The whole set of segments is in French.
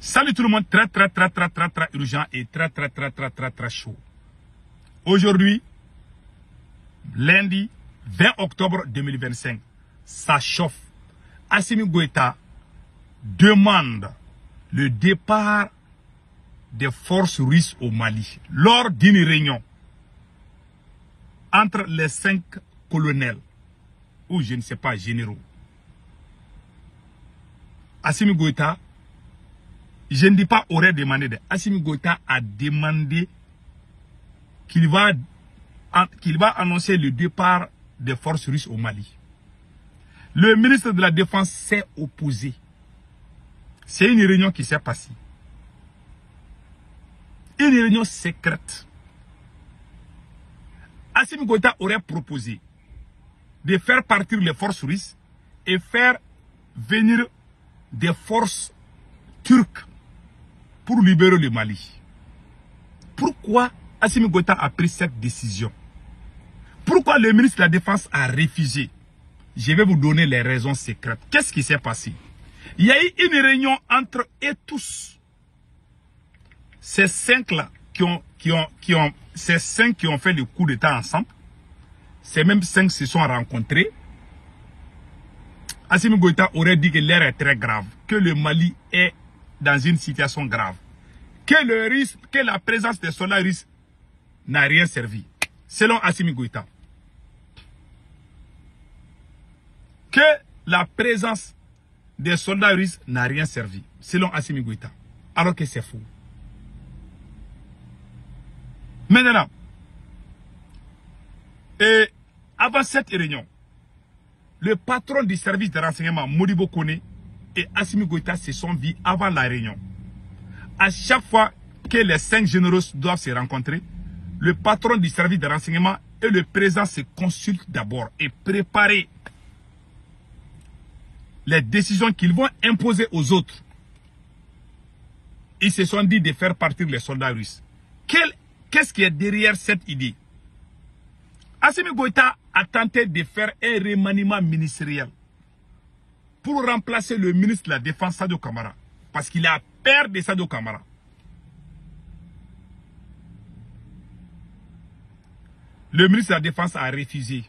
Salut tout le monde, très urgent et très chaud. Aujourd'hui, lundi 20 octobre 2025, ça chauffe. Assimi Goïta demande le départ des forces russes au Mali lors d'une réunion entre les 5 colonels ou je ne sais pas généraux. Assimi Goïta, je ne dis pas aurait demandé, Assimi Goïta a demandé qu'il va annoncer le départ des forces russes au Mali. Le ministre de la Défense s'est opposé. C'est une réunion qui s'est passée. Une réunion secrète. Assimi Goïta aurait proposé de faire partir les forces russes et faire venir des forces turques pour libérer le Mali. Pourquoi Assimi Goïta a pris cette décision? Pourquoi le ministre de la Défense a refusé? Je vais vous donner les raisons secrètes. Qu'est-ce qui s'est passé? Il y a eu une réunion entre eux tous. Ces 5-là qui ont fait le coup d'État ensemble. Ces mêmes 5 se sont rencontrés. Assimi Goïta aurait dit que l'air est très grave, que le Mali est dans une situation grave, que la présence des soldats russes n'a rien servi, selon Assimi Goïta. Que la présence des soldats russes n'a rien servi, selon Assimi Goïta, alors que c'est faux. Maintenant, et avant cette réunion, le patron du service de renseignement, Modibo Kone, et Assimi Goïta se sont vus avant la réunion. À chaque fois que les 5 généraux doivent se rencontrer, le patron du service de renseignement et le président se consultent d'abord et préparent les décisions qu'ils vont imposer aux autres. Ils se sont dit de faire partir les soldats russes. Qu'est-ce qui est derrière cette idée? Assimi Goïta a tenté de faire un remaniement ministériel pour remplacer le ministre de la Défense, Sadio Kamara, parce qu'il a peur de Sadio Kamara. Le ministre de la Défense a refusé.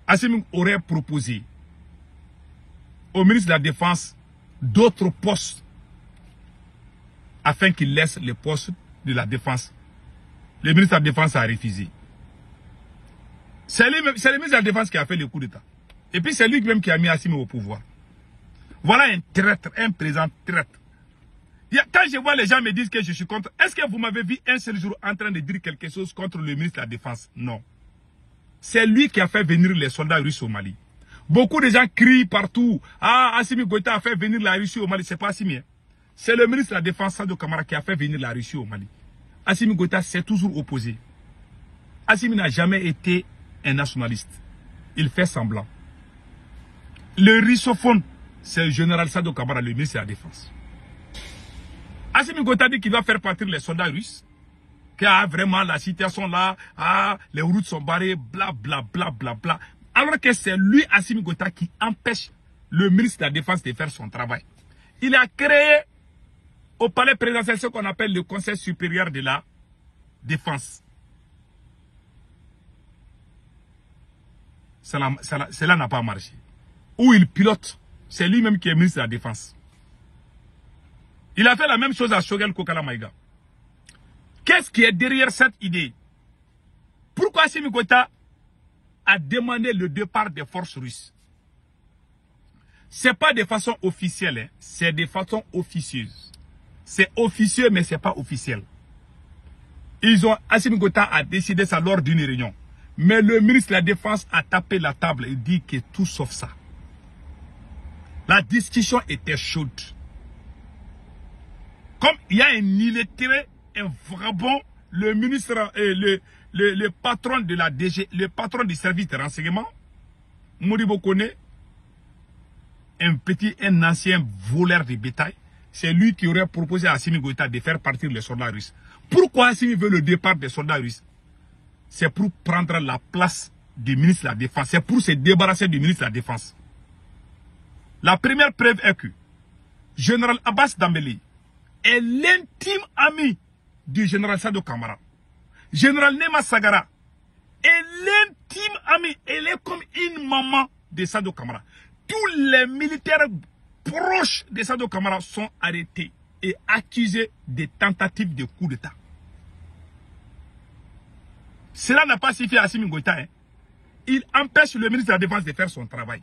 Assimi aurait proposé au ministre de la Défense d'autres postes afin qu'il laisse les postes de la Défense. Le ministre de la Défense a refusé. C'est le ministre de la Défense qui a fait le coup d'État. Et puis c'est lui même qui a mis Assimi au pouvoir. Voilà un traître, un président traître. Quand je vois les gens me disent que je suis contre, est-ce que vous m'avez vu un seul jour en train de dire quelque chose contre le ministre de la Défense? Non. C'est lui qui a fait venir les soldats russes au Mali. Beaucoup de gens crient partout. Ah, Assimi Goïta a fait venir la Russie au Mali. C'est pas Assimi. Hein? C'est le ministre de la Défense, Sadio Kamara, qui a fait venir la Russie au Mali. Assimi Goïta s'est toujours opposé. Assimi n'a jamais été un nationaliste. Il fait semblant. Le russophone, c'est le général Sadio Kamara, le ministre de la Défense. Assimi Goïta dit qu'il va faire partir les soldats russes. Que vraiment la situation là, les routes sont barrées, bla bla bla bla bla. Alors que c'est lui, Assimi Goïta, qui empêche le ministre de la Défense de faire son travail. Il a créé au palais présidentiel ce qu'on appelle le Conseil supérieur de la Défense. Cela n'a pas marché. Où il pilote, c'est lui-même qui est ministre de la Défense. Il a fait la même chose à Choguel Kokala Maïga. Qu'est-ce qui est derrière cette idée? Pourquoi Assimi Goïta a demandé le départ des forces russes? Ce n'est pas de façon officielle, hein. C'est de façon officieuse. C'est officieux, mais ce n'est pas officiel. Assimi Goïta a décidé ça lors d'une réunion. Mais le ministre de la Défense a tapé la table et dit que tout sauf ça. La discussion était chaude. Comme il y a un illettré, un vagabond, le ministre, le patron de la DG, le patron du service de renseignement, Modibo Kone, un ancien voleur de bétail, c'est lui qui aurait proposé à Assimi Goïta de faire partir les soldats russes. Pourquoi Assimi veut le départ des soldats russes? C'est pour prendre la place du ministre de la Défense. C'est pour se débarrasser du ministre de la Défense. La première preuve est que Général Abbas Dambélé est l'intime ami du général Sadou Camara. Général Nema Sagara est l'intime ami. Elle est comme une maman de Sadou Camara. Tous les militaires proches de Sadou Camara sont arrêtés et accusés de tentatives de coup d'État. Cela n'a pas suffi à Assimi Goïta. Hein. Il empêche le ministre de la Défense de faire son travail.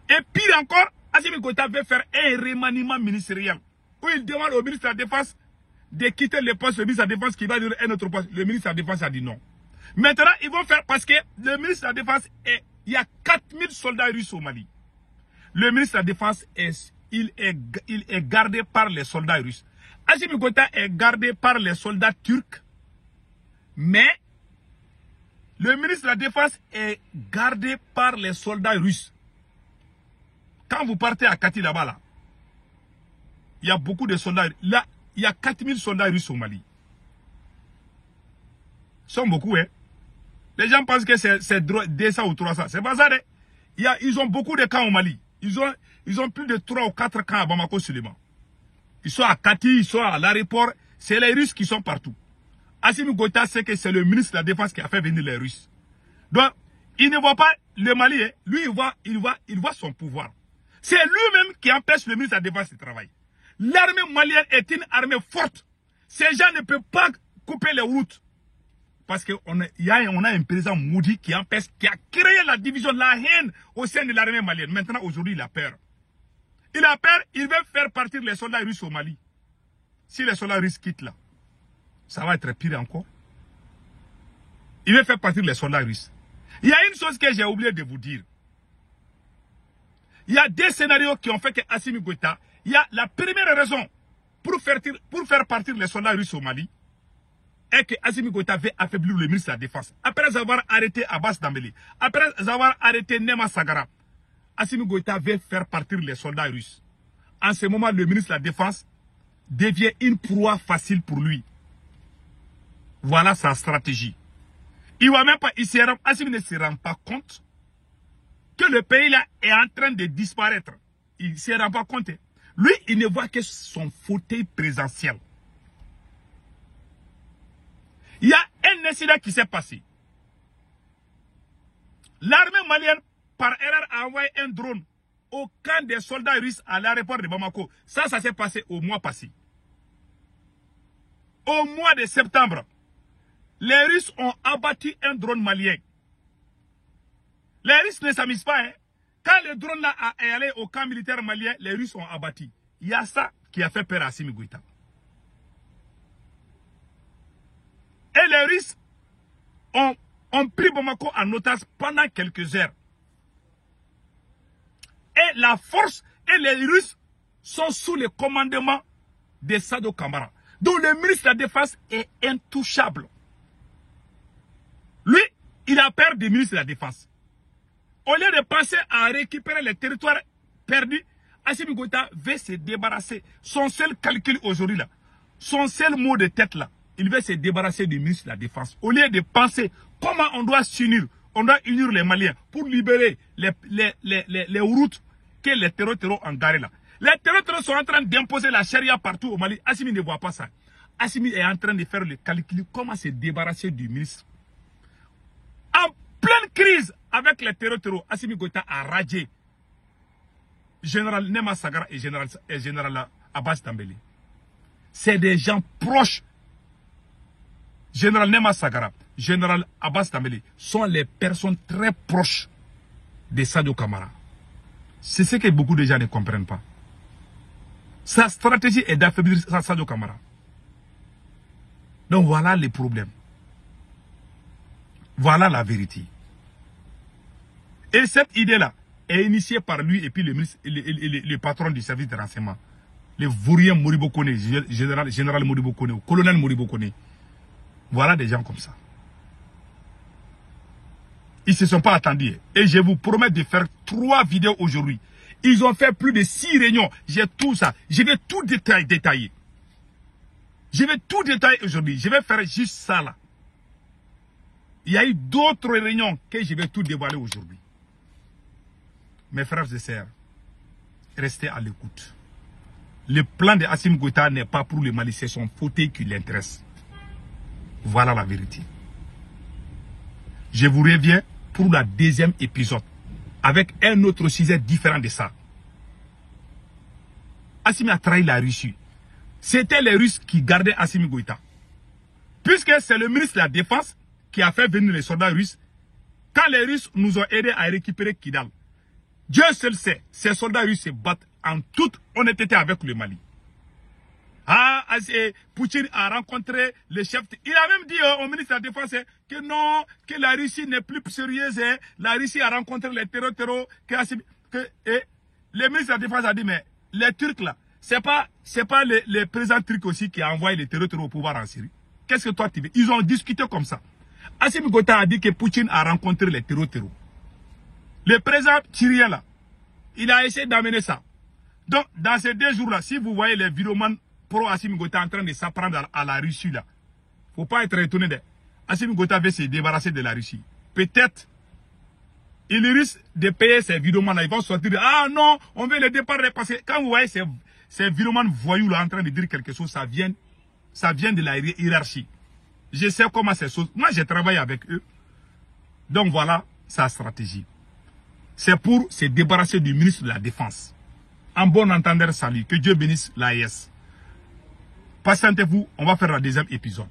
Et pire encore, Assimi Goïta veut faire un remaniement ministériel où il demande au ministre de la Défense de quitter le poste. Le ministre de la Défense qui va dire un autre poste. Le ministre de la Défense a dit non. Maintenant, ils vont faire parce que le ministre de la Défense, il y a 4000 soldats russes au Mali. Le ministre de la Défense, il est gardé par les soldats russes. Assimi Goïta est gardé par les soldats turcs. Mais le ministre de la Défense est gardé par les soldats russes. Quand vous partez à Kati là-bas, là, il y a beaucoup de soldats. Là, il y a 4000 soldats russes au Mali. Ils sont beaucoup, hein. Les gens pensent que c'est 200 ou 300. C'est pas ça, hein. Ils ont beaucoup de camps au Mali. Ils ont plus de 3 ou 4 camps à Bamako seulement. Ils sont à Kati, ils sont à l'aéroport. C'est les Russes qui sont partout. Assimi Goïta sait que c'est le ministre de la Défense qui a fait venir les Russes. Donc, il ne voit pas le Mali. Hein. Lui, il voit son pouvoir. C'est lui-même qui empêche le ministre de la Défense de travailler. L'armée malienne est une armée forte. Ces gens ne peuvent pas couper les routes. Parce qu'on a un président maudit qui a créé la division, la haine au sein de l'armée malienne. Maintenant, aujourd'hui, il a peur. Il a peur, il veut faire partir les soldats russes au Mali. Si les soldats russes quittent là, ça va être pire encore. Il veut faire partir les soldats russes. Il y a une chose que j'ai oublié de vous dire. Il y a des scénarios qui ont fait que Assimi Goïta, il y a la première raison pour faire partir les soldats russes au Mali, est que Assimi Goïta veut affaiblir le ministre de la Défense. Après avoir arrêté Abbas Dambélé, après avoir arrêté Nema Sagara, Assimi Goïta veut faire partir les soldats russes. En ce moment, le ministre de la Défense devient une proie facile pour lui. Voilà sa stratégie. Il va même pas, Assimi ne se rend pas compte que le pays là est en train de disparaître. Il ne se rend pas compte. Lui, il ne voit que son fauteuil présidentiel. Il y a un incident qui s'est passé. L'armée malienne, par erreur, a envoyé un drone au camp des soldats russes à l'aéroport de Bamako. Ça s'est passé au mois passé. Au mois de septembre, les Russes ont abattu un drone malien. Les Russes ne s'amusent pas. Hein. Quand le drone là est allé au camp militaire malien, les Russes ont abattu. Il y a ça qui a fait peur à Assimi Goïta. Et les Russes ont pris Bamako en otage pendant quelques heures. Et la force et les Russes sont sous le commandement de Sadou Camara. Donc le ministre de la Défense est intouchable. Lui, il a peur du ministre de la Défense. Au lieu de penser à récupérer les territoires perdus, Assimi Goïta veut se débarrasser. Son seul calcul aujourd'hui là, son seul mot de tête là, il veut se débarrasser du ministre de la Défense. Au lieu de penser comment on doit s'unir, on doit unir les Maliens pour libérer les routes que les terroristes ont garées là. Les terroristes sont en train d'imposer la charia partout au Mali. Assimi ne voit pas ça. Assimi est en train de faire le calcul comment se débarrasser du ministre. En pleine crise avec les terroristes, Assimi Goïta a radié général Nema Sagara et général Abbas Dambélé. C'est des gens proches. Général Nema Sagara, général Abbas Dambélé sont les personnes très proches de Sadou Camara. C'est ce que beaucoup de gens ne comprennent pas. Sa stratégie est d'affaiblir Sadou Camara. Donc voilà les problèmes. Voilà la vérité. Et cette idée-là est initiée par lui et puis le patron du service de renseignement. Le vaurien Moribo Kone, général Moribo Kone, colonel Moribo Kone. Voilà des gens comme ça. Ils ne se sont pas attendus. Et je vous promets de faire 3 vidéos aujourd'hui. Ils ont fait plus de 6 réunions. J'ai tout ça. Je vais tout détailler. Je vais tout détailler aujourd'hui. Je vais faire juste ça là. Il y a eu d'autres réunions que je vais tout dévoiler aujourd'hui. Mes frères et sœurs, restez à l'écoute. Le plan de Assimi Goïta n'est pas pour le Mali, c'est son fauteuil qui l'intéresse. Voilà la vérité. Je vous reviens pour la deuxième épisode avec un autre sujet différent de ça. Assimi a trahi la Russie. C'était les Russes qui gardaient Assimi Goïta. Puisque c'est le ministre de la Défense qui a fait venir les soldats russes, quand les Russes nous ont aidés à récupérer Kidal, Dieu seul sait, ces soldats russes se battent en toute honnêteté avec le Mali. Ah, Poutine a rencontré le chef. Il a même dit au ministre de la Défense que non, que la Russie n'est plus sérieuse. La Russie a rencontré les terroristes. Le ministre de la Défense a dit, mais les Turcs là, c'est pas le président turc aussi qui a envoyé les terroristes au pouvoir en Syrie. Qu'est-ce que toi tu veux? Ils ont discuté comme ça. Assimi Goïta a dit que Poutine a rencontré les terroristes. Le président syrien là, il a essayé d'amener ça. Donc, dans ces 2 jours-là, si vous voyez les vidéomans pro-Assimi Goïta en train de s'apprendre à la Russie là, faut pas être étonné de. Assimi Goïta veut se débarrasser de la Russie. Peut-être, il risque de payer ces vidéomans là. Ils vont sortir, ah non, on veut le départ. Parce que quand vous voyez ces vidéomans voyous là en train de dire quelque chose, ça vient de la hiérarchie. Je sais comment ces choses. Moi, j'ai travaillé avec eux. Donc voilà sa stratégie. C'est pour se débarrasser du ministre de la Défense. En bon entendeur, salut. Que Dieu bénisse l'AES. Patientez-vous, on va faire le deuxième épisode.